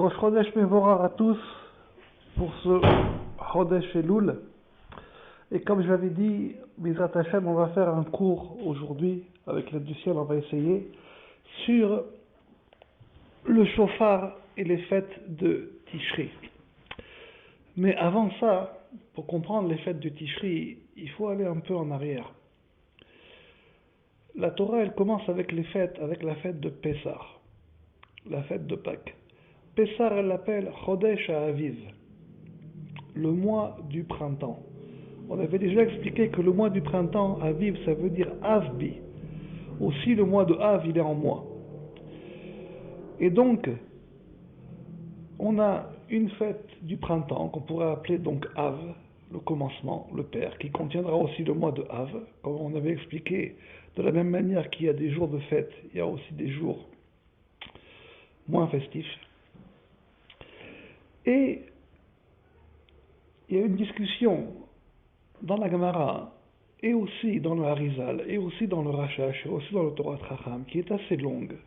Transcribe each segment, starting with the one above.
Rosh Chodesh Mevorach à tous pour ce Chodesh Elul. Et comme je l'avais dit, Bezrat Hashem, on va faire un cours aujourd'hui, avec l'aide du ciel, on va essayer, sur le shofar et les fêtes de Tishri. Mais avant ça, pour comprendre les fêtes de Tishri, il faut aller un peu en arrière. La Torah, elle commence avec les fêtes, avec la fête de Pessah, la fête de Pâques. Pessah, elle l'appelle Chodesh HaAviv, le mois du printemps. On avait déjà expliqué que le mois du printemps, Aviv, ça veut dire Avbi. Aussi, le mois de Av, il est en mois. Et donc, on a une fête du printemps qu'on pourrait appeler donc Av, le commencement, le père, qui contiendra aussi le mois de Av. Comme on avait expliqué, de la même manière qu'il y a des jours de fête, il y a aussi des jours moins festifs. Et il y a une discussion dans la Gemara, et aussi dans le Harizal, et aussi dans le Rashash, et aussi dans le Torah Chacham, qui est assez longue,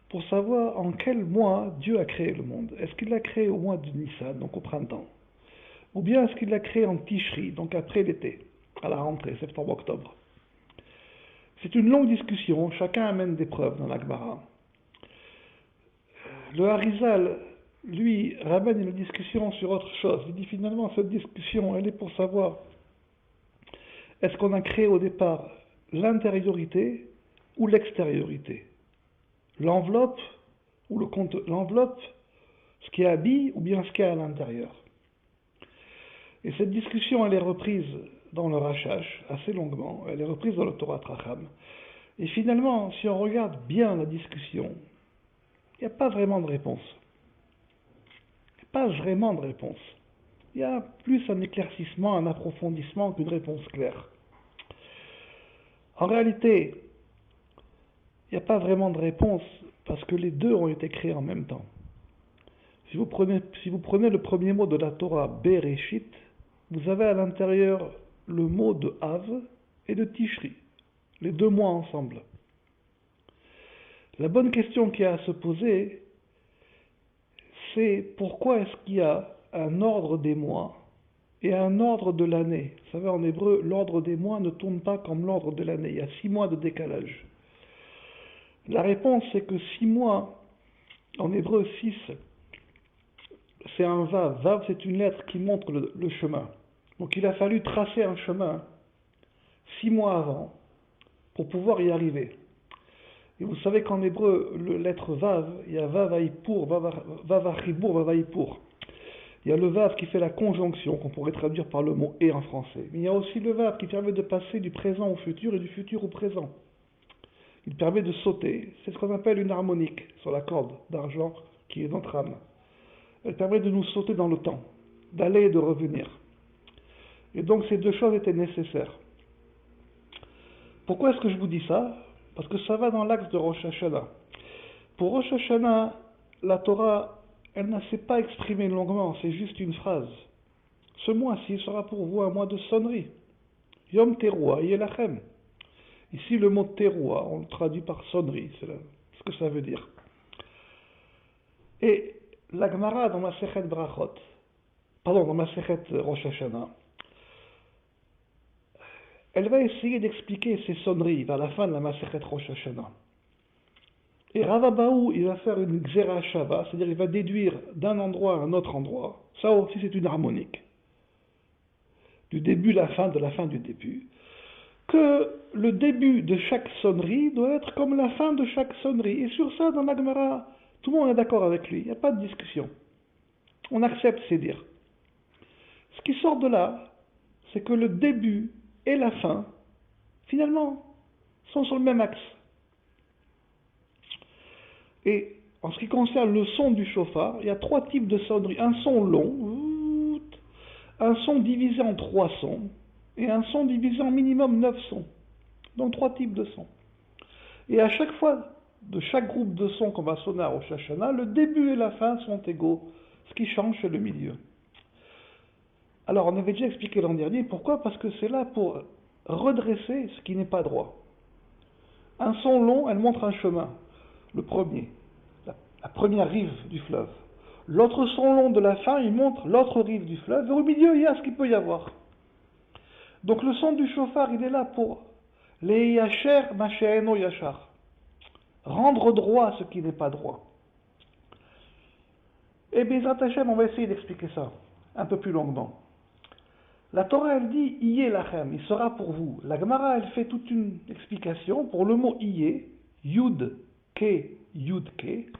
pour savoir en quel mois Dieu a créé le monde. Est-ce qu'il l'a créé au mois de Nissan, donc au printemps, ou bien est-ce qu'il l'a créé en Tishri, donc après l'été, à la rentrée, septembre-octobre. C'est une longue discussion, chacun amène des preuves dans la Gemara. Le Harizal, lui, ramène une discussion sur autre chose. Il dit finalement, cette discussion, elle est pour savoir est-ce qu'on a créé au départ l'intériorité ou l'extériorité, l'enveloppe ou l'enveloppe, ce qui habille ou bien ce qui est à l'intérieur. Et cette discussion, elle est reprise dans le Rashash assez longuement, elle est reprise dans le Torah Chacham. Et finalement, si on regarde bien la discussion, il n'y a pas vraiment de réponse. Il n'y a pas vraiment de réponse. Il y a plus un éclaircissement, un approfondissement qu'une réponse claire. En réalité, il n'y a pas vraiment de réponse parce que les deux ont été créés en même temps. Si vous prenez le premier mot de la Torah, Bereshit, vous avez à l'intérieur le mot de Av et de Tishri, les deux mois ensemble. La bonne question qu'il y a à se poser, c'est pourquoi est-ce qu'il y a un ordre des mois et un ordre de l'année. Vous savez, en hébreu, l'ordre des mois ne tourne pas comme l'ordre de l'année. Il y a 6 mois de décalage. La réponse, c'est que 6 mois, en hébreu 6, c'est un vav. Vav, c'est une lettre qui montre le chemin. Donc il a fallu tracer un chemin 6 mois avant pour pouvoir y arriver. Et vous savez qu'en hébreu, la lettre vav, il y a vav haïpour, vav achibour, vav haïpour. Il y a le vav qui fait la conjonction, qu'on pourrait traduire par le mot et en français. Mais il y a aussi le vav qui permet de passer du présent au futur et du futur au présent. Il permet de sauter. C'est ce qu'on appelle une harmonique sur la corde d'argent qui est notre âme. Elle permet de nous sauter dans le temps, d'aller et de revenir. Et donc ces deux choses étaient nécessaires. Pourquoi est-ce que je vous dis ça? Parce que ça va dans l'axe de Rosh Hashanah. Pour Rosh Hashanah, la Torah, elle ne s'est pas exprimée longuement, c'est juste une phrase. Ce mois-ci sera pour vous un mois de sonnerie. Yom Teruah Yelachem. Ici, le mot Teruah, on le traduit par sonnerie, c'est ce que ça veut dire. Et la Gemara dans Masechet Brachot, dans Masechet Rosh Hashanah, elle va essayer d'expliquer ces sonneries vers la fin de la Masechet Rosh Hashanah. Et Rav Abahu, il va faire une Gzera Shava, c'est-à-dire il va déduire d'un endroit à un autre endroit. Ça aussi, c'est une harmonique. Du début à la fin du début. Que le début de chaque sonnerie doit être comme la fin de chaque sonnerie. Et sur ça, dans la Gemara, tout le monde est d'accord avec lui. Il n'y a pas de discussion. On accepte ces dires. Ce qui sort de là, c'est que le début et la fin, finalement, sont sur le même axe. Et en ce qui concerne le son du shofar, il y a 3 types de sonneries. Un son long, un son divisé en 3 sons, et un son divisé en minimum 9 sons. Donc 3 types de sons. Et à chaque fois, de chaque groupe de sons qu'on va sonner à Rosh Hashanah, le début et la fin sont égaux. Ce qui change, c'est le milieu. Alors, on avait déjà expliqué l'an dernier. Pourquoi? Parce que c'est là pour redresser ce qui n'est pas droit. Un son long, elle montre un chemin. Le premier, la première rive du fleuve. L'autre son long de la fin, il montre l'autre rive du fleuve, et au milieu, il y a ce qu'il peut y avoir. Donc le son du chauffard, il est là pour les yacher, machéeno yachar. Rendre droit ce qui n'est pas droit. Et Bezrat Hashem, on va essayer d'expliquer ça un peu plus longuement. La Torah, elle dit Iye lachem, il sera pour vous. La Gemara, elle fait toute une explication pour le mot Iye, Yud, Ke, Yud, Ke,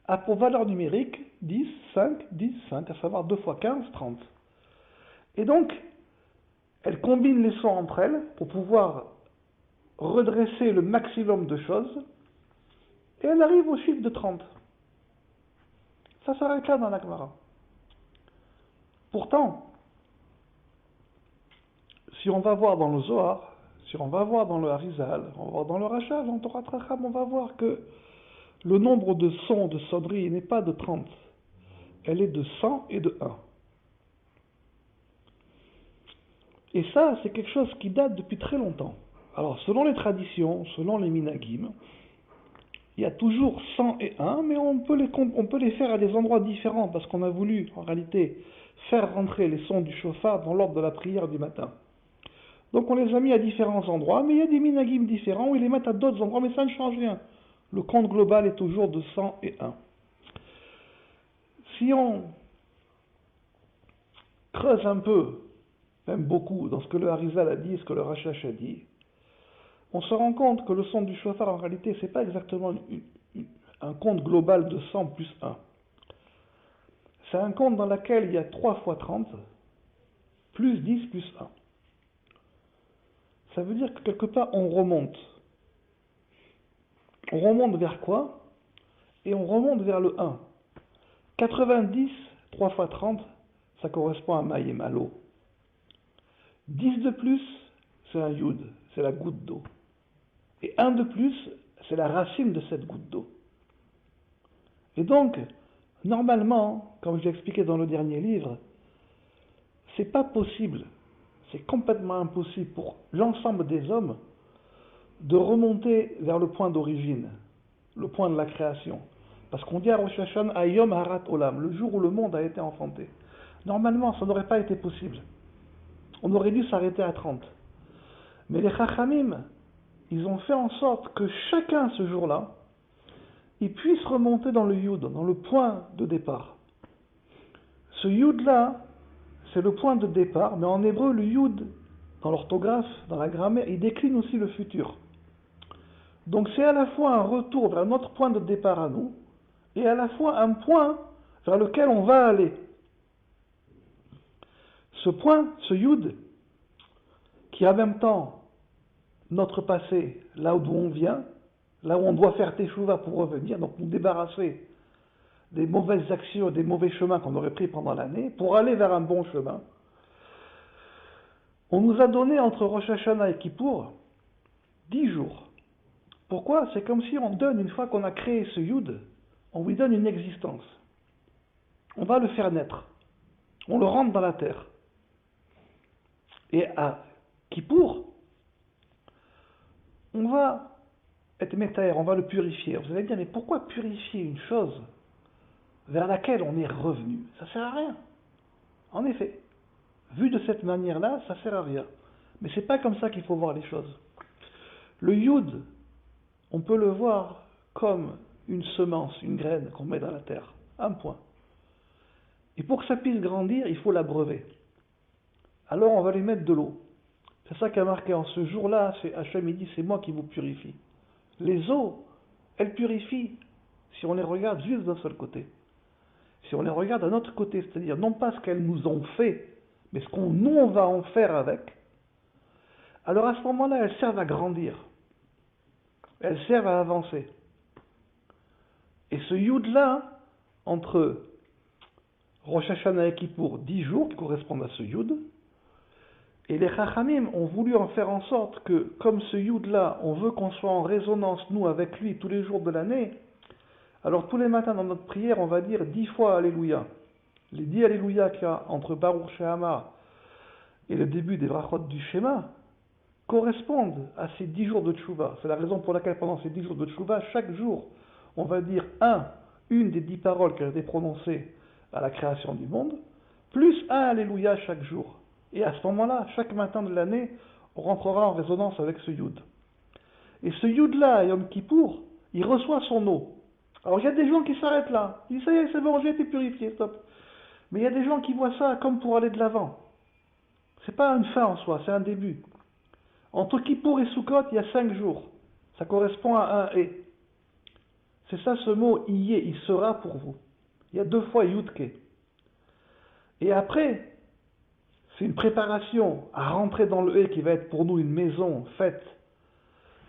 a pour valeur numérique 10, 5, 10, 5, à savoir 2 fois 15, 30. Et donc, elle combine les sons entre elles pour pouvoir redresser le maximum de choses, et elle arrive au chiffre de 30. Ça s'arrête là dans la Gemara. Pourtant, si on va voir dans le Zohar, si on va voir dans le Harizal, on va voir dans le Rachal, dans Torah Tracham, on va voir que le nombre de sons de sonnerie n'est pas de 30. Elle est de 100 et de 1. Et ça, c'est quelque chose qui date depuis très longtemps. Alors, selon les traditions, selon les minagim, il y a toujours 100 et 1, mais on peut les faire à des endroits différents, parce qu'on a voulu, en réalité, faire rentrer les sons du chauffard dans l'ordre de la prière du matin. Donc on les a mis à différents endroits, mais il y a des minagim différents où ils les mettent à d'autres endroits, mais ça ne change rien. Le compte global est toujours de 100 et 1. Si on creuse un peu, même beaucoup, dans ce que le Harizal a dit, ce que le Rashash a dit, on se rend compte que le son du chauffard, en réalité, ce n'est pas exactement un compte global de 100 plus 1. C'est un compte dans lequel il y a 3 fois 30, plus 10 plus 1. Ça veut dire que quelque part, on remonte. On remonte vers quoi? Et on remonte vers le 1. 90, 3 fois 30, ça correspond à Maï et Malo. 10 de plus, c'est un Yud, c'est la goutte d'eau. Et 1 de plus, c'est la racine de cette goutte d'eau. Et donc, normalement, comme je l'ai expliqué dans le dernier livre, c'est pas possible, c'est complètement impossible pour l'ensemble des hommes de remonter vers le point d'origine, le point de la création. Parce qu'on dit à Rosh Hashanah, Ayom Harat Olam, le jour où le monde a été enfanté. Normalement, ça n'aurait pas été possible. On aurait dû s'arrêter à 30. Mais les Chachamim, ils ont fait en sorte que chacun, ce jour-là, il puisse remonter dans le Yud, dans le point de départ. Ce Yud-là, c'est le point de départ, mais en hébreu, le Yud, dans l'orthographe, dans la grammaire, il décline aussi le futur. Donc c'est à la fois un retour vers notre point de départ à nous, et à la fois un point vers lequel on va aller. Ce point, ce Yud, qui est en même temps notre passé, là d'où on vient, là où on doit faire teshuva pour revenir, donc nous débarrasser des mauvaises actions, des mauvais chemins qu'on aurait pris pendant l'année, pour aller vers un bon chemin. On nous a donné entre Rosh Hashanah et Kippour 10 jours. Pourquoi? C'est comme si on donne, une fois qu'on a créé ce Yud, on lui donne une existence. On va le faire naître. On le rentre dans la terre. Et à Kippour, on va être métaire, on va le purifier. Vous allez me dire, mais pourquoi purifier une chose vers laquelle on est revenu? Ça ne sert à rien. En effet, vu de cette manière-là, ça ne sert à rien. Mais ce n'est pas comme ça qu'il faut voir les choses. Le Yud, on peut le voir comme une semence, une graine qu'on met dans la terre. Un point. Et pour que ça puisse grandir, il faut l'abreuver. Alors on va lui mettre de l'eau. C'est ça qui a marqué en ce jour-là, Hachem dit, c'est moi qui vous purifie. Les eaux, elles purifient si on les regarde juste d'un seul côté. Si on les regarde d'un autre côté, c'est-à-dire non pas ce qu'elles nous ont fait, mais ce qu'on nous on va en faire avec, alors à ce moment-là, elles servent à grandir. Elles servent à avancer. Et ce Yud-là, entre Rosh Hashanah et Kippour, 10 jours qui correspondent à ce Yud, et les Chachamim ont voulu en faire en sorte que, comme ce Yud-là, on veut qu'on soit en résonance, nous, avec lui, tous les jours de l'année, alors tous les matins dans notre prière, on va dire 10 fois Alléluia. Les 10 Alléluia qu'il y a entre Baruch She'amar et le début des brachot du Shema correspondent à ces 10 jours de Tchouva. C'est la raison pour laquelle pendant ces 10 jours de Tchouva, chaque jour, on va dire une des 10 paroles qui ont été prononcées à la création du monde, plus un Alléluia chaque jour. Et à ce moment-là, chaque matin de l'année, on rentrera en résonance avec ce Yud. Et ce Yud-là, Yom Kippour, il reçoit son eau. Alors il y a des gens qui s'arrêtent là. Ils disent, ça y est, c'est bon, j'ai été purifié, stop. Mais il y a des gens qui voient ça comme pour aller de l'avant. C'est pas une fin en soi, c'est un début. Entre Kippour et Sukkot, il y a 5 jours. Ça correspond à un et. C'est ça ce mot, Iye, il sera pour vous. Il y a 2 fois Yudke. Et après, c'est une préparation à rentrer dans le et qui va être pour nous une maison faite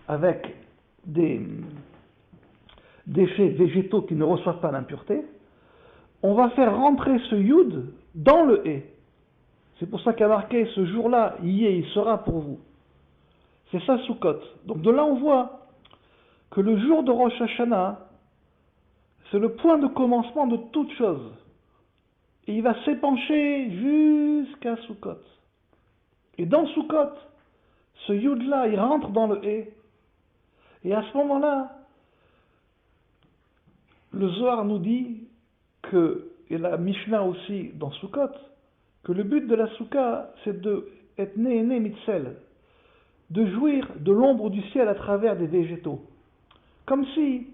avec des déchets végétaux qui ne reçoivent pas l'impureté. On va faire rentrer ce Yud dans le et. C'est pour ça qu'il y a marqué ce jour-là, Iye, il sera pour vous. C'est ça Sukkot. Donc de là on voit que le jour de Rosh Hashanah, c'est le point de commencement de toute chose. Et il va s'épancher jusqu'à Sukkot. Et dans Sukkot, ce Yud-là, il rentre dans le et. Et à ce moment-là, le Zohar nous dit que, et la Mishnah aussi dans Sukkot, que le but de la Soukha, c'est de être né mitzel, de jouir de l'ombre du ciel à travers des végétaux. Comme si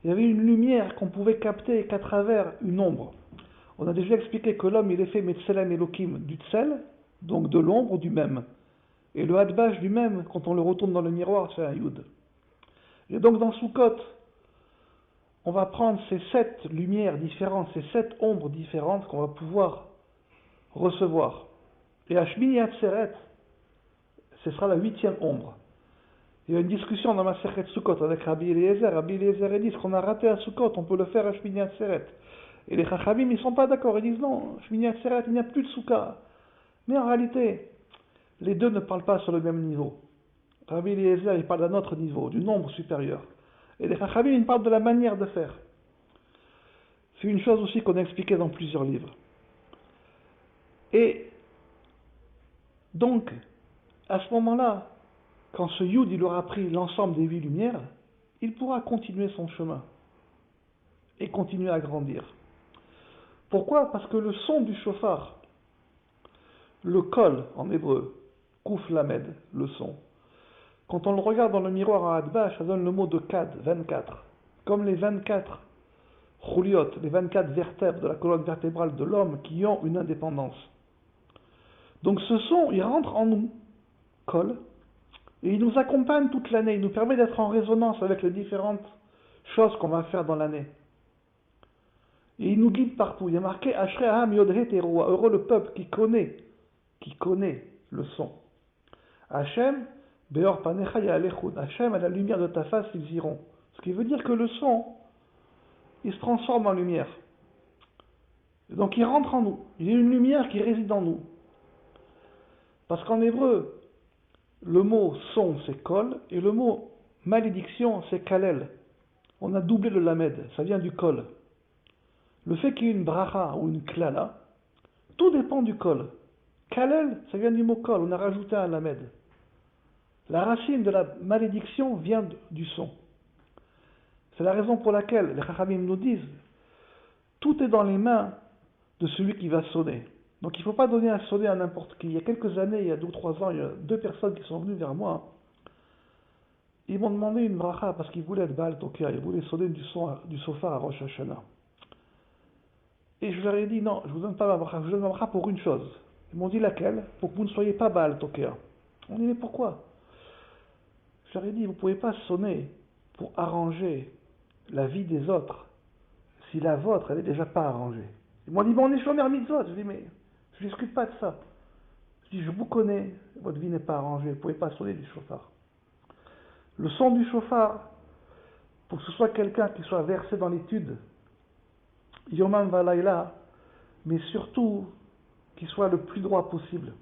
il y avait une lumière qu'on pouvait capter qu'à travers une ombre. On a déjà expliqué que l'homme, il est fait Metzelem Elohim du tsel, donc de l'ombre du même. Et le hadbash du même, quand on le retourne dans le miroir, c'est un yud. Et donc dans Sukkot, on va prendre ces 7 lumières différentes, ces 7 ombres différentes qu'on va pouvoir recevoir. Et à Shmini Atzeret, ce sera la 8e ombre. Il y a une discussion dans ma Masechet Sukkot avec Rabbi Eliezer. Rabbi Eliezer dit ce qu'on a raté à Sukkot, on peut le faire à Shmini Atzeret. Et les Chachamim, ils ne sont pas d'accord. Ils disent non, Shmini Atzeret, il n'y a plus de Soukha. Mais en réalité, les deux ne parlent pas sur le même niveau. Rabbi Eliezer, il parle d'un autre niveau, du nombre supérieur. Et les Chachamim, ils parlent de la manière de faire. C'est une chose aussi qu'on a expliquée dans plusieurs livres. Et donc, à ce moment-là, quand ce Yud il aura pris l'ensemble des 8 lumières, il pourra continuer son chemin et continuer à grandir. Pourquoi? Parce que le son du shofar, le kol en hébreu, kouf lamed, le son, quand on le regarde dans le miroir en hadbash, ça donne le mot de kad, 24. Comme les 24 chuliot, les 24 vertèbres de la colonne vertébrale de l'homme qui ont une indépendance. Donc ce son, il rentre en nous, kol, et il nous accompagne toute l'année, il nous permet d'être en résonance avec les différentes choses qu'on va faire dans l'année. Et il nous guide partout. Il y a marqué Ashrei Aham Yodhe Teroua, heureux le peuple qui connaît le son. Hachem, Beor Panecha Ya'alechun, Hachem, à la lumière de ta face, ils iront. Ce qui veut dire que le son, il se transforme en lumière. Et donc il rentre en nous. Il y a une lumière qui réside en nous. Parce qu'en hébreu, le mot son, c'est kol, et le mot malédiction, c'est kalel. On a doublé le lamed, ça vient du kol. Le fait qu'il y ait une bracha ou une klala, tout dépend du kol. Kalel, ça vient du mot kol, on a rajouté un lamed. La racine de la malédiction vient du son. C'est la raison pour laquelle les chachamim nous disent, tout est dans les mains de celui qui va sonner. Donc il ne faut pas donner un sonnet à n'importe qui. Il y a quelques années, il y a 2 ou 3 ans, il y a 2 personnes qui sont venues vers moi. Ils m'ont demandé une bracha parce qu'ils voulaient être Baal Tokia, ils voulaient sonner du sofa à Rosh Hashanah. Et je leur ai dit non, je ne vous donne pas ma bracha, je vous donne ma bracha pour une chose. Ils m'ont dit laquelle? Pour que vous ne soyez pas Baal Tokia. On dit mais pourquoi? Je leur ai dit vous ne pouvez pas sonner pour arranger la vie des autres si la vôtre elle n'est déjà pas arrangée. Ils m'ont dit bon on est shomer mitzvot. Je dis mais je ne discute pas de ça. Je dis je vous connais, votre vie n'est pas arrangée, vous ne pouvez pas sonner du chauffard. Le son du chauffard, pour que ce soit quelqu'un qui soit versé dans l'étude, Yomam Valayla, mais surtout qu'il soit le plus droit possible.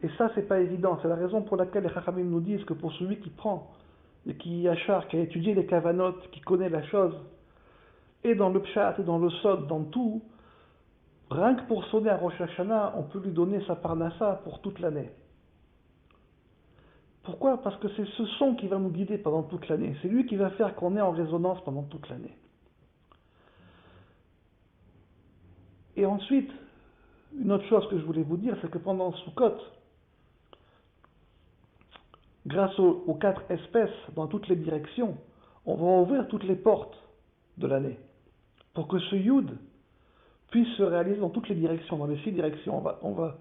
Et ça, c'est pas évident. C'est la raison pour laquelle les Chachamim nous disent que pour celui qui prend, et qui achar, qui a étudié les kavanot, qui connaît la chose, et dans le pshat, et dans le sod, dans tout, rien que pour sonner à Rosh Hashanah, on peut lui donner sa parnassa pour toute l'année. Pourquoi? Parce que c'est ce son qui va nous guider pendant toute l'année. C'est lui qui va faire qu'on est en résonance pendant toute l'année. Et ensuite, une autre chose que je voulais vous dire, c'est que pendant Sukkot, grâce aux 4 espèces dans toutes les directions, on va ouvrir toutes les portes de l'année pour que ce Yud puisse se réaliser dans toutes les directions, dans les 6 directions. On va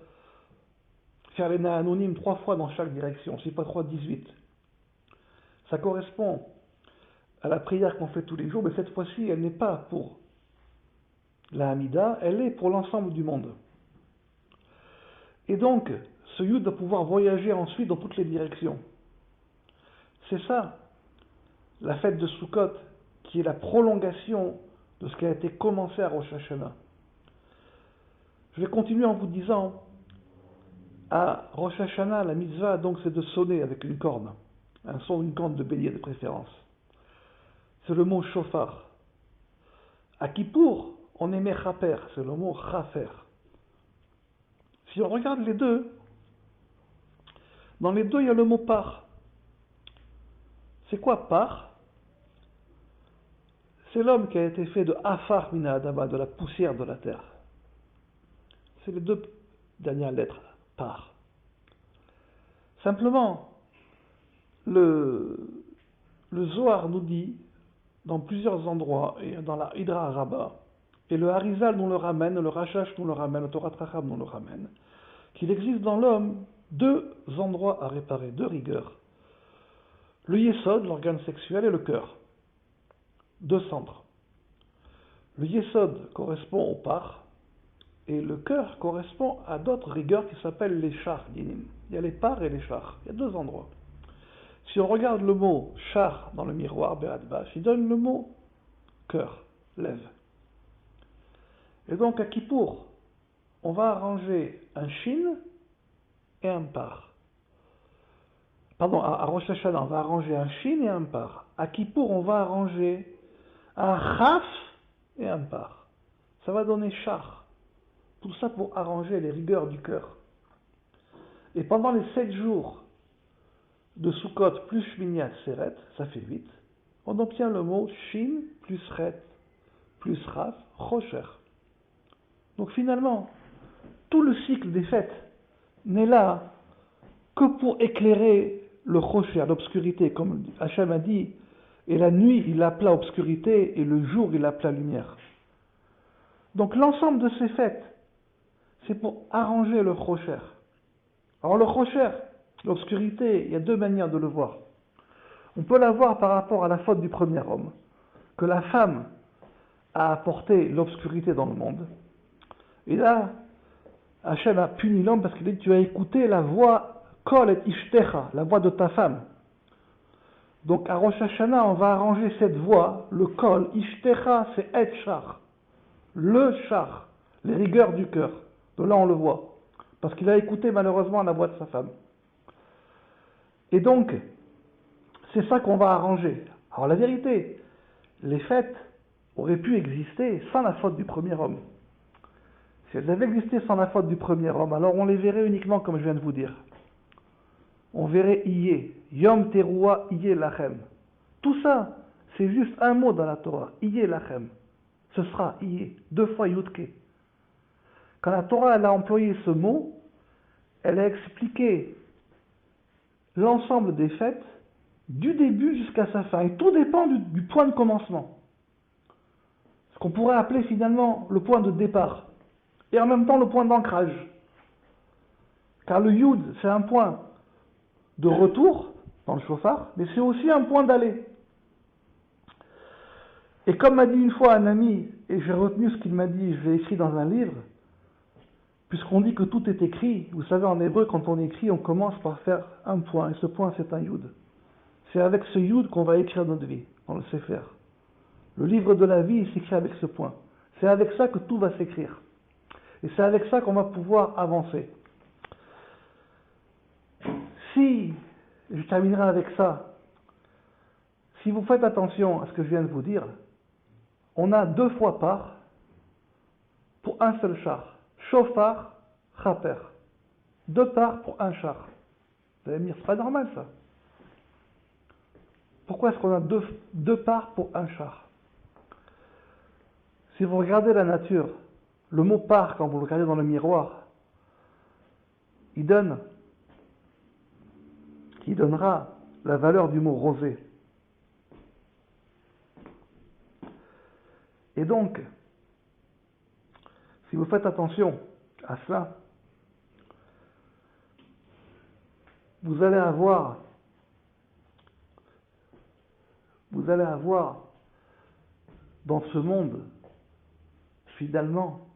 faire les anonymes 3 fois dans chaque direction, si pas 3, 18. Ça correspond à la prière qu'on fait tous les jours, mais cette fois-ci, elle n'est pas pour la Hamida, elle est pour l'ensemble du monde. Et donc, ce Yud doit pouvoir voyager ensuite dans toutes les directions. C'est ça, la fête de Sukkot, qui est la prolongation de ce qui a été commencé à Rosh Hashanah. Je vais continuer en vous disant, à Rosh Hashanah, la mitzvah, donc, c'est de sonner avec une corne. Un son d'une corne de bélier de préférence. C'est le mot shofar. À Kippour, on est mechaper, c'est le mot chafer. Si on regarde les deux, dans les deux, il y a le mot par. C'est quoi par? C'est l'homme qui a été fait de afar mina adama, de la poussière de la terre. C'est les deux dernières lettres, par. Simplement, le Zohar nous dit, dans plusieurs endroits, et dans la Hydra Rabbah, et le Harizal nous le ramène, le Rashash nous le ramène, le Torah Tracham nous le ramène, qu'il existe dans l'homme 2 endroits à réparer, 2 rigueurs. Le Yesod, l'organe sexuel, et le cœur. 2 centres. Le Yesod correspond au par, et le cœur correspond à d'autres rigueurs qui s'appellent les chars dinim. Il y a les par et les chars. Il y a 2 endroits. Si on regarde le mot char dans le miroir, Be'ad Bash, il donne le mot cœur, lève. Et donc à Kippour, on va arranger un shin et un par. Pardon, à Rosh Hashanah, on va arranger un shin et un par. À Kippour, on va arranger un chaf et un par. Ça va donner char. Tout ça pour arranger les rigueurs du cœur. Et pendant les 7 jours de Sukkot plus Shmini Atzeret, ça fait 8, on obtient le mot shin plus ret plus raf, chosher. Donc finalement, tout le cycle des fêtes n'est là que pour éclairer le chosher, l'obscurité, comme Hachem a dit, et la nuit il appela obscurité et le jour il appela lumière. Donc l'ensemble de ces fêtes, c'est pour arranger le chosher. Alors le chosher, l'obscurité, il y a 2 manières de le voir. On peut la voir par rapport à la faute du premier homme, que la femme a apporté l'obscurité dans le monde. Et là, Hachem a puni l'homme parce qu'il dit, tu as écouté la voix Kol et Ishtecha, la voix de ta femme. Donc à Rosh Hashanah, on va arranger cette voix, le Kol, Ishtecha, c'est Et Shar, le Shar, les rigueurs du cœur. De là on le voit, parce qu'il a écouté malheureusement la voix de sa femme. Et donc, c'est ça qu'on va arranger. Alors la vérité, les fêtes auraient pu exister sans la faute du premier homme. Si elles avaient existé sans la faute du premier homme, alors on les verrait uniquement comme je viens de vous dire. On verrait Iye, Yom Teruah Iye Lachem. Tout ça, c'est juste un mot dans la Torah, Iye Lachem. Ce sera Iye, 2 fois Yudke. Quand la Torah elle a employé ce mot, elle a expliqué l'ensemble des fêtes du début jusqu'à sa fin. Et tout dépend du point de commencement. Ce qu'on pourrait appeler finalement le point de départ. Et en même temps le point d'ancrage. Car le Yud, c'est un point de retour dans le chauffard, mais c'est aussi un point d'aller. Et comme m'a dit une fois un ami, et j'ai retenu ce qu'il m'a dit, je l'ai écrit dans un livre, puisqu'on dit que tout est écrit, vous savez en hébreu quand on écrit, on commence par faire un point, et ce point c'est un Yud. C'est avec ce Yud qu'on va écrire notre vie, dans le Sefer. Le livre de la vie, il s'écrit avec ce point. C'est avec ça que tout va s'écrire. Et c'est avec ça qu'on va pouvoir avancer. Si, je terminerai avec ça, si vous faites attention à ce que je viens de vous dire, on a 2 fois par pour un seul char. Shofar, chaper. 2 parts pour un char. Vous allez me dire, c'est pas normal ça. Pourquoi est-ce qu'on a 2 parts pour un char? Si vous regardez la nature, Le mot par, quand vous le regardez dans le miroir, il donnera la valeur du mot rosé. Et donc, si vous faites attention à cela, vous allez avoir dans ce monde, finalement,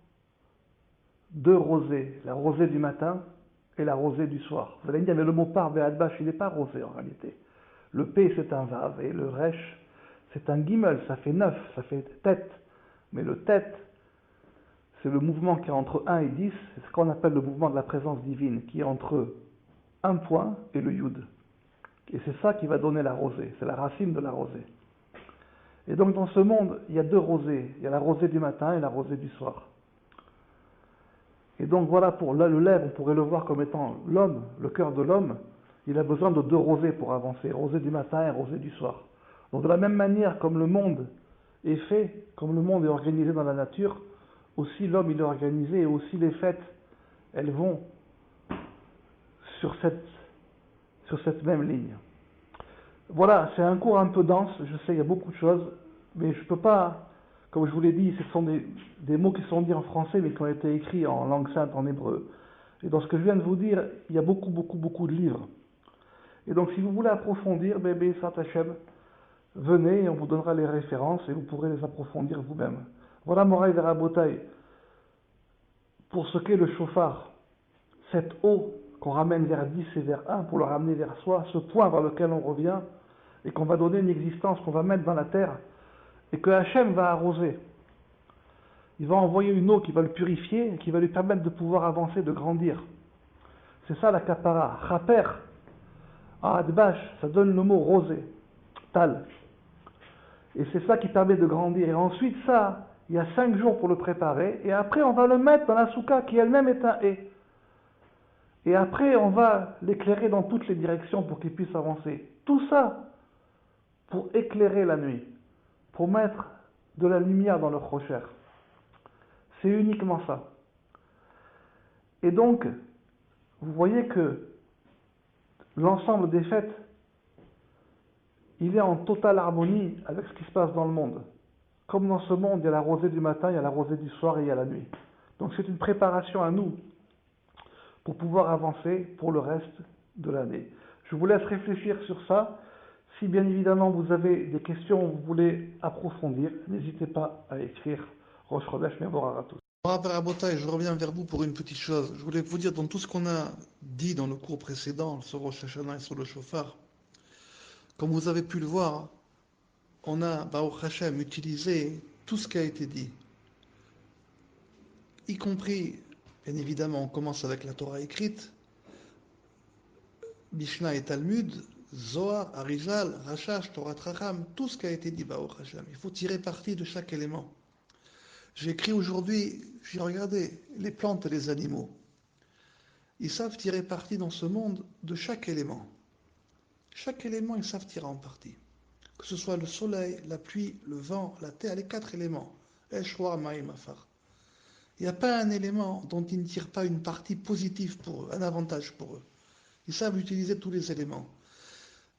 deux rosées, la rosée du matin et la rosée du soir. Vous allez me dire, mais le mot par, Be'adbash, il n'est pas rosé en réalité. Le P c'est un Vav et le Resh c'est un Gimel, ça fait 9, ça fait tête. Mais le tête, c'est le mouvement qui est entre 1 et 10, c'est ce qu'on appelle le mouvement de la présence divine, qui est entre un point et le Yud. Et c'est ça qui va donner la rosée, c'est la racine de la rosée. Et donc dans ce monde, il y a deux rosées, il y a la rosée du matin et la rosée du soir. Et donc voilà, pour le lèvre, on pourrait le voir comme étant l'homme, le cœur de l'homme, il a besoin de deux rosées pour avancer, rosée du matin et rosée du soir. Donc de la même manière, comme le monde est fait, comme le monde est organisé dans la nature, aussi l'homme il est organisé et aussi les fêtes, elles vont sur cette même ligne. Voilà, c'est un cours un peu dense, je sais, il y a beaucoup de choses, mais je ne peux pas, comme je vous l'ai dit, ce sont des mots qui sont dits en français, mais qui ont été écrits en langue sainte, en hébreu. Et dans ce que je viens de vous dire, il y a beaucoup, beaucoup, beaucoup de livres. Et donc, si vous voulez approfondir, bébé Satachem, venez et on vous donnera les références et vous pourrez les approfondir vous-même. Voilà, Moraï Verabotaï, pour ce qu'est le chauffard, cette eau qu'on ramène vers 10 et vers 1 pour le ramener vers soi, ce point vers lequel on revient et qu'on va donner une existence, qu'on va mettre dans la terre et que Hachem va arroser. Il va envoyer une eau qui va le purifier et qui va lui permettre de pouvoir avancer, de grandir. C'est ça la kapara. Chaper, en Adbash, ça donne le mot rosé, tal. Et c'est ça qui permet de grandir. Et ensuite, ça, il y a 5 jours pour le préparer. Et après, on va le mettre dans la souka qui elle-même est un hé. Et après, on va l'éclairer dans toutes les directions pour qu'il puisse avancer. Tout ça pour éclairer la nuit, pour mettre de la lumière dans le rocher. C'est uniquement ça. Et donc, vous voyez que l'ensemble des fêtes, il est en totale harmonie avec ce qui se passe dans le monde. Comme dans ce monde, il y a la rosée du matin, il y a la rosée du soir et il y a la nuit. Donc c'est une préparation à nous pour pouvoir avancer pour le reste de l'année. Je vous laisse réfléchir sur ça. Si bien évidemment vous avez des questions, vous voulez approfondir, n'hésitez pas à écrire Rosh Chodesh Mevorah à tous. Je reviens vers vous pour une petite chose. Je voulais vous dire, dans tout ce qu'on a dit dans le cours précédent, sur Rosh Hashanah et sur le Shofar, comme vous avez pu le voir, on a, Baruch Hashem, utilisé tout ce qui a été dit, y compris, bien évidemment, on commence avec la Torah écrite, Mishnah et Talmud, Zohar, Arizal, Rashash, Torah Tracham, tout ce qui a été dit, Baruch Hashem. Il faut tirer parti de chaque élément. J'ai écrit aujourd'hui, j'ai regardé les plantes et les animaux. Ils savent tirer parti dans ce monde de chaque élément. Chaque élément, ils savent tirer en parti. Que ce soit le soleil, la pluie, le vent, la terre, les 4 éléments. Eshwar, Ma'im, Afar. Il n'y a pas un élément dont ils ne tirent pas une partie positive pour eux, un avantage pour eux. Ils savent utiliser tous les éléments.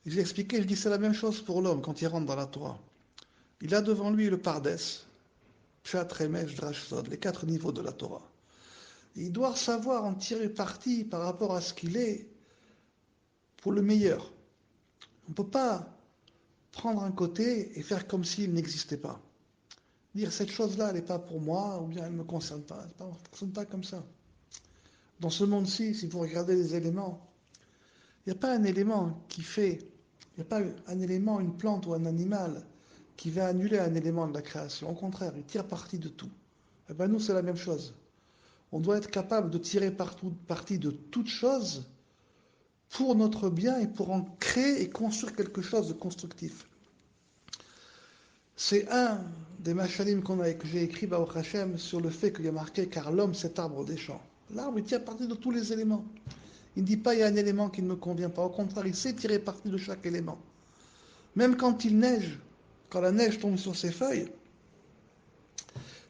J'ai expliqué, je dis c'est la même chose pour l'homme quand il rentre dans la Torah. Il a devant lui le Pardes, Pshat, Remesh, Drash, Sod, les 4 niveaux de la Torah. Il doit savoir en tirer parti par rapport à ce qu'il est pour le meilleur. On ne peut pas prendre un côté et faire comme s'il n'existait pas. Dire cette chose-là, elle n'est pas pour moi, ou bien elle ne me concerne pas. Ça ne fonctionne pas comme ça. Dans ce monde-ci, si vous regardez les éléments, il n'y a pas un élément qui fait, il n'y a pas un élément, une plante ou un animal qui va annuler un élément de la création. Au contraire, il tire parti de tout. Et bien nous, c'est la même chose. On doit être capable de tirer parti de toute chose pour notre bien et pour en créer et construire quelque chose de constructif. C'est un des machalim que j'ai écrit, Baruch Hashem, sur le fait qu'il y a marqué car l'homme c'est arbre des champs. L'arbre il tire parti de tous les éléments. Il ne dit pas il y a un élément qui ne me convient pas. Au contraire, il sait tirer parti de chaque élément. Même quand il neige, quand la neige tombe sur ses feuilles,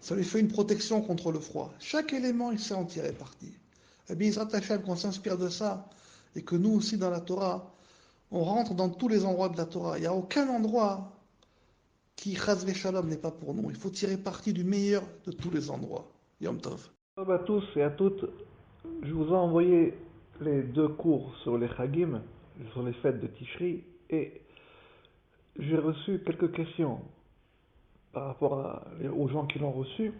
Ça lui fait une protection contre le froid. Chaque élément, il sait en tirer parti. Eh bien, Israël Hachem, qu'on s'inspire de ça, et que nous aussi dans la Torah, on rentre dans tous les endroits de la Torah. Il n'y a aucun endroit qui, chas shalom, n'est pas pour nous. Il faut tirer parti du meilleur de tous les endroits. Yom Tov. Bonjour à tous et à toutes. Je vous ai envoyé les deux cours sur les Chagim, sur les fêtes de Tishri, et j'ai reçu quelques questions par rapport aux gens qui l'ont reçu.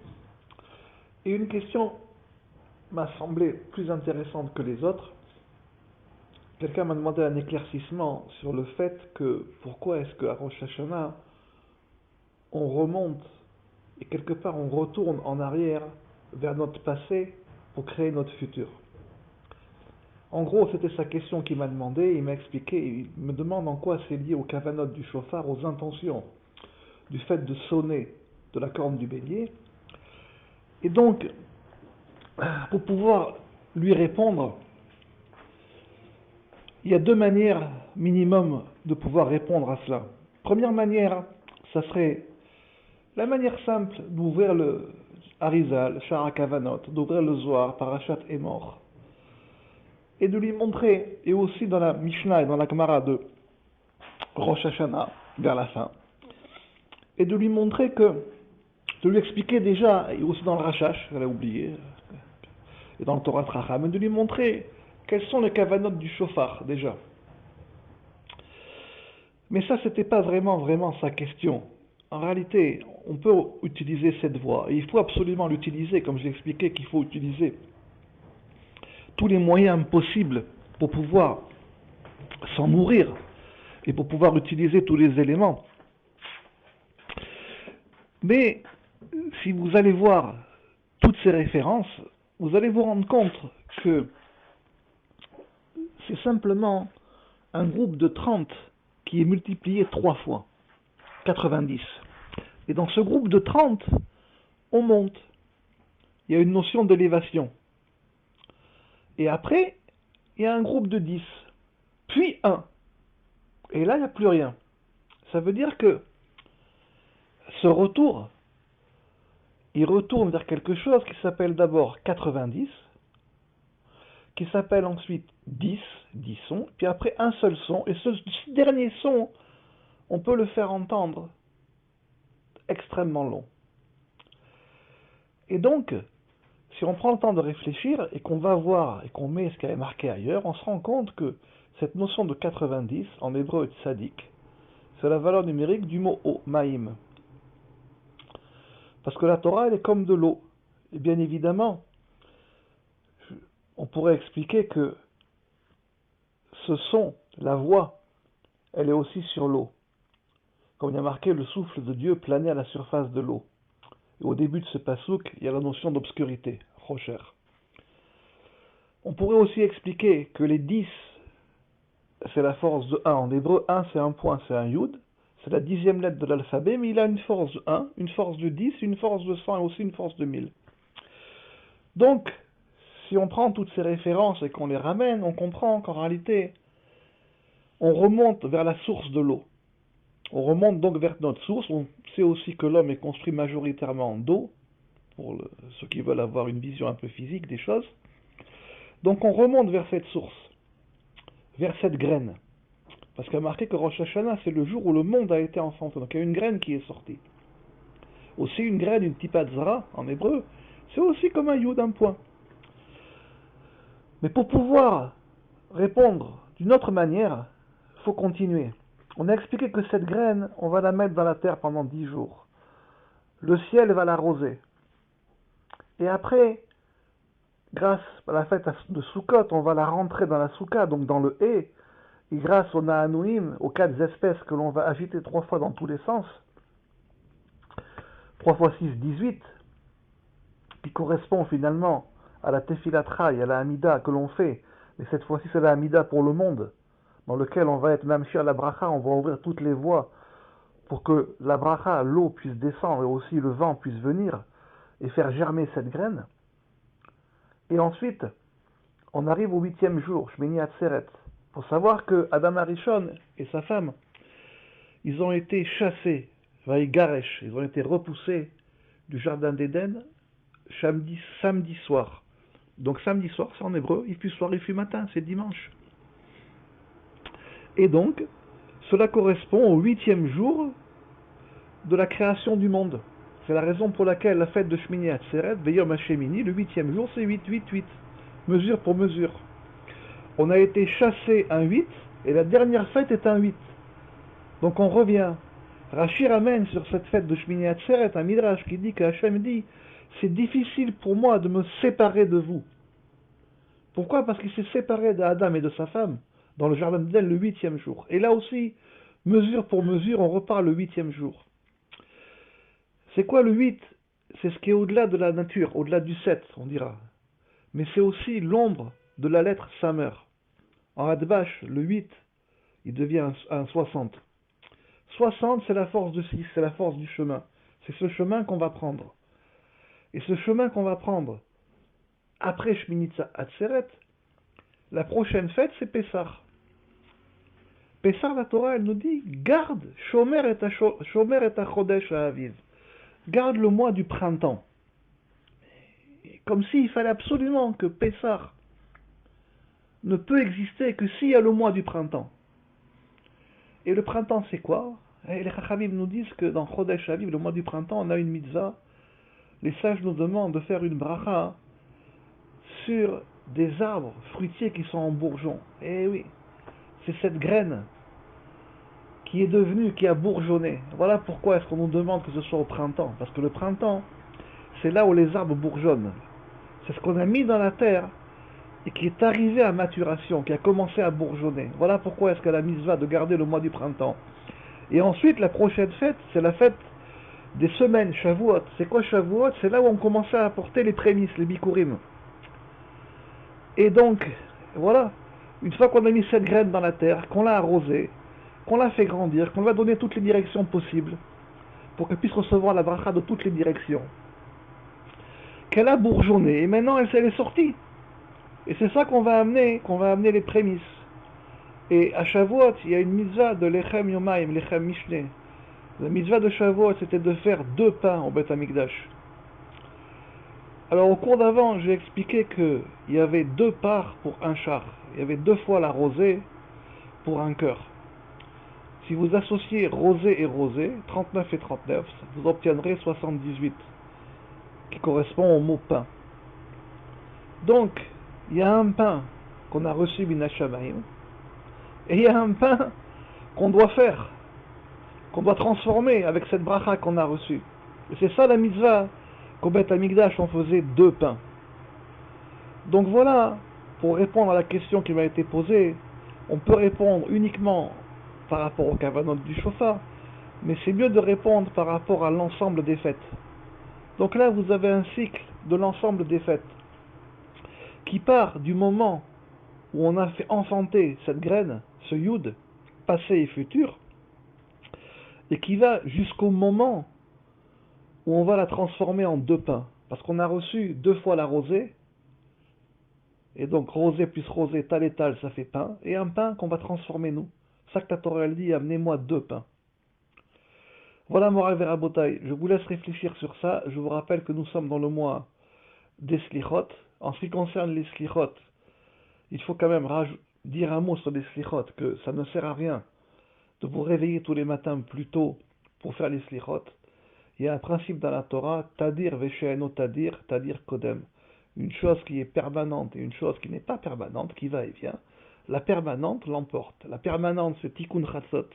Et une question m'a semblé plus intéressante que les autres. Quelqu'un m'a demandé un éclaircissement sur le fait que pourquoi est-ce qu'à Rosh Hashanah, on remonte et quelque part on retourne en arrière vers notre passé pour créer notre futur. En gros, c'était sa question qu'il m'a demandé, il m'a expliqué, il me demande en quoi c'est lié aux kavanot du chauffard, aux intentions du fait de sonner de la corne du bélier. Et donc, pour pouvoir lui répondre, il y a deux manières minimum de pouvoir répondre à cela. Première manière, ça serait la manière simple d'ouvrir le Harizal, Shara Kavanot, d'ouvrir le Zohar, Parashat Emor, et de lui montrer, et aussi dans la Mishnah et dans la Gemara de Rosh Hashanah, vers la fin, et de lui montrer que, de lui expliquer déjà, et aussi dans le Rashash, elle a oublié, et dans le Torah Tracham, et de lui montrer quels sont les kavanot du chauffard, déjà. Mais ça, c'était pas vraiment sa question. En réalité, on peut utiliser cette voie, et il faut absolument l'utiliser, comme je l'ai expliqué, qu'il faut utiliser tous les moyens possibles pour pouvoir s'en nourrir, et pour pouvoir utiliser tous les éléments. Mais, si vous allez voir toutes ces références, vous allez vous rendre compte que c'est simplement un groupe de 30 qui est multiplié 3 fois, 90. Et dans ce groupe de 30, on monte. Il y a une notion d'élévation. Et après, il y a un groupe de 10, puis 1. Et là, il n'y a plus rien. Ça veut dire que ce retour, il retourne vers quelque chose qui s'appelle d'abord 90, qui s'appelle ensuite 10 sons, puis après un seul son, et ce dernier son, on peut le faire entendre extrêmement long. Et donc, si on prend le temps de réfléchir, et qu'on va voir, et qu'on met ce qui est marqué ailleurs, on se rend compte que cette notion de 90, en hébreu tzadik, c'est la valeur numérique du mot O, maïm. Parce que la Torah, elle est comme de l'eau. Et bien évidemment, on pourrait expliquer que ce son, la voix, elle est aussi sur l'eau. Comme il y a marqué, le souffle de Dieu planait à la surface de l'eau. Et au début de ce pasouk, il y a la notion d'obscurité, rocher. On pourrait aussi expliquer que les 10, c'est la force de 1. En hébreu, 1 c'est un point, c'est un yud. C'est la 10e lettre de l'alphabet, mais il a une force de 1, une force de 10, une force de 100 et aussi une force de 1000. Donc, si on prend toutes ces références et qu'on les ramène, on comprend qu'en réalité, on remonte vers la source de l'eau. On remonte donc vers notre source. On sait aussi que l'homme est construit majoritairement d'eau, pour ceux qui veulent avoir une vision un peu physique des choses. Donc on remonte vers cette source, vers cette graine. Parce qu'il y a marqué que Rosh Hashanah, c'est le jour où le monde a été enfanté. Donc il y a une graine qui est sortie. Aussi une graine, une tipat zara, en hébreu, c'est aussi comme un yud, un point. Mais pour pouvoir répondre d'une autre manière, il faut continuer. On a expliqué que cette graine, on va la mettre dans la terre pendant 10 jours. Le ciel va l'arroser. Et après, grâce à la fête de Sukkot, on va la rentrer dans la Soukha, donc dans le hé. Et grâce au Nahanouim, aux 4 espèces que l'on va agiter 3 fois dans tous les sens, 3 fois 6, 18, qui correspond finalement à la Tefilatra et à la Hamida que l'on fait, mais cette fois-ci c'est la Hamida pour le monde, dans lequel on va être Mamshir la Bracha, on va ouvrir toutes les voies pour que la Bracha, l'eau puisse descendre et aussi le vent puisse venir et faire germer cette graine. Et ensuite, on arrive au 8e jour, Shmini Atzeret. Il faut savoir que Adam Arishon et sa femme, ils ont été chassés, Vaïgaresh, ils ont été repoussés du Jardin d'Éden samedi soir. Donc samedi soir, c'est en hébreu, il fut soir, il fut matin, c'est dimanche. Et donc, cela correspond au 8e jour de la création du monde. C'est la raison pour laquelle la fête de Shmini Atzeret, Veyom Hashemini, le 8e jour, c'est 8, 8, 8. Mesure pour mesure. On a été chassé un 8, et la dernière fête est un 8. Donc on revient. Rashi ramène sur cette fête de Shmini Atzeret un midrash qui dit que Hachem dit « C'est difficile pour moi de me séparer de vous ». Pourquoi? Parce qu'il s'est séparé d'Adam et de sa femme dans le jardin d'Éden le 8e jour. Et là aussi, mesure pour mesure, on repart le 8e jour. C'est quoi le 8? C'est ce qui est au-delà de la nature, au-delà du 7, on dira. Mais c'est aussi l'ombre de la lettre Samer. En Hadbash, le 8, il devient un 60. 60, c'est la force de 6, c'est la force du chemin. C'est ce chemin qu'on va prendre. Et ce chemin qu'on va prendre après Shmini Atzeret, la prochaine fête, c'est Pessah. Pessah, la Torah, elle nous dit, garde Shomer et Chodesh Ha'aviv. Garde le mois du printemps. Comme s'il fallait absolument que Pessah ne peut exister que s'il y a le mois du printemps. Et le printemps, c'est quoi? Et les Chachamim nous disent que dans Chodesh Ha'aviv, le mois du printemps, on a une mitzvah. Les sages nous demandent de faire une bracha sur des arbres fruitiers qui sont en bourgeon. Eh oui, c'est cette graine qui est devenue, qui a bourgeonné. Voilà pourquoi est-ce qu'on nous demande que ce soit au printemps. Parce que le printemps, c'est là où les arbres bourgeonnent. C'est ce qu'on a mis dans la terre et qui est arrivé à maturation, qui a commencé à bourgeonner. Voilà pourquoi est-ce qu'elle a mitzvah de garder le mois du printemps. Et ensuite, la prochaine fête, c'est la fête des semaines, Shavuot. C'est quoi Shavuot? C'est là où on commençait à apporter les prémices, les bikurim. Et donc, voilà, une fois qu'on a mis cette graine dans la terre, qu'on l'a arrosée, qu'on l'a fait grandir, qu'on lui a donné toutes les directions possibles, pour qu'elle puisse recevoir la bracha de toutes les directions, qu'elle a bourgeonné, et maintenant elle est sortie. Et c'est ça qu'on va amener les prémices. Et à Shavuot, il y a une mitzvah de Lechem Yomaim, Lechem Mishneh. La mitzvah de Shavuot, c'était de faire 2 pains au Beth Amikdash. Alors au cours d'avant, j'ai expliqué qu'il y avait 2 parts pour un char. Il y avait 2 fois la rosée pour un cœur. Si vous associez rosée et rosée, 39 et 39, vous obtiendrez 78, qui correspond au mot pain. Donc, il y a un pain qu'on a reçu min hashamayim, et il y a un pain qu'on doit faire, qu'on doit transformer avec cette bracha qu'on a reçue. Et c'est ça la mitzvah, qu'au Beth Amikdash on faisait 2 pains. Donc voilà, pour répondre à la question qui m'a été posée, on peut répondre uniquement par rapport au kavanot du shofar, mais c'est mieux de répondre par rapport à l'ensemble des fêtes. Donc là, vous avez un cycle de l'ensemble des fêtes qui part du moment où on a fait enfanter cette graine, ce yud, passé et futur, et qui va jusqu'au moment où on va la transformer en 2 pains, parce qu'on a reçu 2 fois la rosée, et donc rosée plus rosée, tal et tal, ça fait pain, et un pain qu'on va transformer nous. C'est ça que la Torah elle dit, amenez-moi 2 pains. Voilà Moral Verabotai, je vous laisse réfléchir sur ça. Je vous rappelle que nous sommes dans le mois des Slichot. En ce qui concerne les Slichot, il faut quand même dire un mot sur les Slichot, que ça ne sert à rien de vous réveiller tous les matins plus tôt pour faire les Slichot. Il y a un principe dans la Torah, Tadir Veshe'eno Tadir, Tadir Kodem. Une chose qui est permanente et une chose qui n'est pas permanente, qui va et vient. La permanente l'emporte. La permanente, c'est Tikkun Chatzot.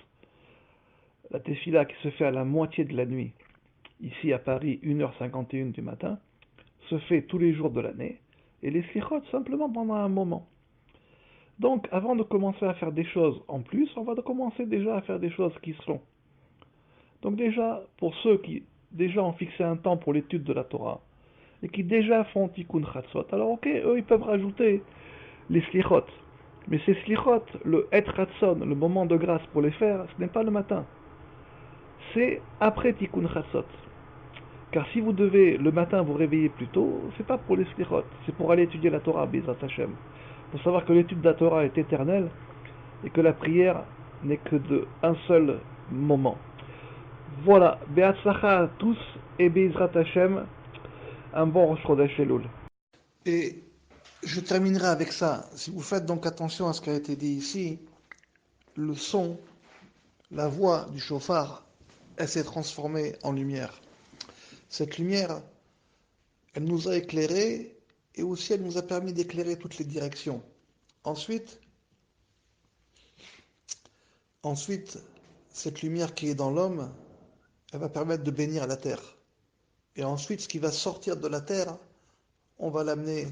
La tefila qui se fait à la moitié de la nuit, ici à Paris, 1h51 du matin, se fait tous les jours de l'année, et les slichot simplement pendant un moment. Donc, avant de commencer à faire des choses en plus, on va commencer déjà à faire des choses qui seront. Donc déjà, pour ceux qui déjà ont fixé un temps pour l'étude de la Torah, et qui déjà font Tikkun Chatzot, alors ok, eux ils peuvent rajouter les slichot. Mais ces slichot, le Et Ratzon, le moment de grâce pour les faire, ce n'est pas le matin. C'est après Tikkun Chatzot. Car si vous devez le matin vous réveiller plus tôt, c'est pas pour les slichot, c'est pour aller étudier la Torah, Bezrat Hashem. Il faut savoir que l'étude de la Torah est éternelle et que la prière n'est que d'un seul moment. Voilà, Be'atzlacha à tous et Be'ezrat Hashem, un bon Rosh Chodesh Elul. Et je terminerai avec ça. Si vous faites donc attention à ce qui a été dit ici, le son, la voix du chauffard, elle s'est transformée en lumière. Cette lumière, elle nous a éclairés et aussi elle nous a permis d'éclairer toutes les directions. Ensuite, ensuite, cette lumière qui est dans l'homme, elle va permettre de bénir la terre. Et ensuite, ce qui va sortir de la terre, on va l'amener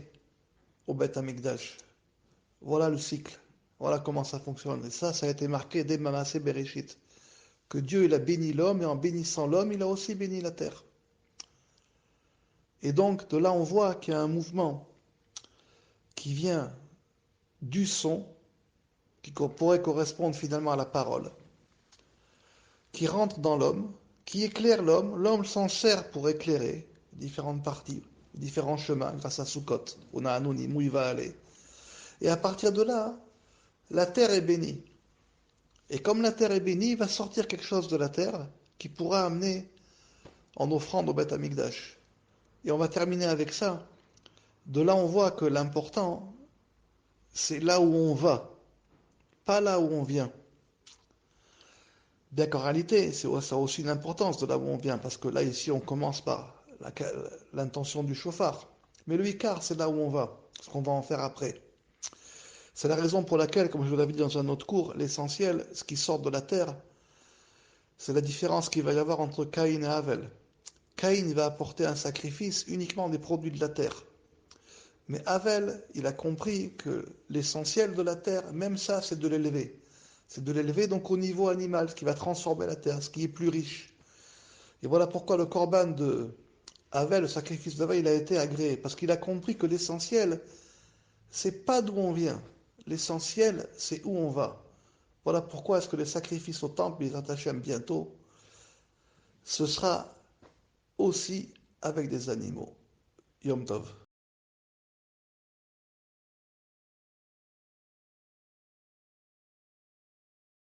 au Beth Amikdash. Voilà le cycle. Voilà comment ça fonctionne. Et ça a été marqué dès Manassé Bereshit. Que Dieu, il a béni l'homme, et en bénissant l'homme, il a aussi béni la terre. Et donc, de là, on voit qu'il y a un mouvement qui vient du son, qui pourrait correspondre finalement à la parole, qui rentre dans l'homme, qui éclaire l'homme. L'homme s'en sert pour éclairer différentes parties, différents chemins, grâce à Sukkot. On a Anonim, où il va aller. Et à partir de là, la terre est bénie. Et comme la terre est bénie, il va sortir quelque chose de la terre qui pourra amener en offrande au Beth Amikdash. Et on va terminer avec ça. De là, on voit que l'important, c'est là où on va, pas là où on vient. Bien qu'en réalité, ça a aussi une importance de là où on vient, parce que là, ici, on commence par l'intention du chauffard. Mais le Icar, c'est là où on va, ce qu'on va en faire après. C'est la raison pour laquelle, comme je vous l'avais dit dans un autre cours, l'essentiel, ce qui sort de la terre, c'est la différence qu'il va y avoir entre Caïn et Havel. Caïn va apporter un sacrifice uniquement des produits de la terre. Mais Havel, il a compris que l'essentiel de la terre, même ça, c'est de l'élever. C'est de l'élever donc au niveau animal, ce qui va transformer la terre, ce qui est plus riche. Et voilà pourquoi le korban de Havel, le sacrifice d'Havel, il a été agréé. Parce qu'il a compris que l'essentiel, c'est pas d'où on vient. L'essentiel, c'est où on va. Voilà pourquoi est-ce que les sacrifices au temple, les Hashem bientôt, ce sera aussi avec des animaux. Yom Tov.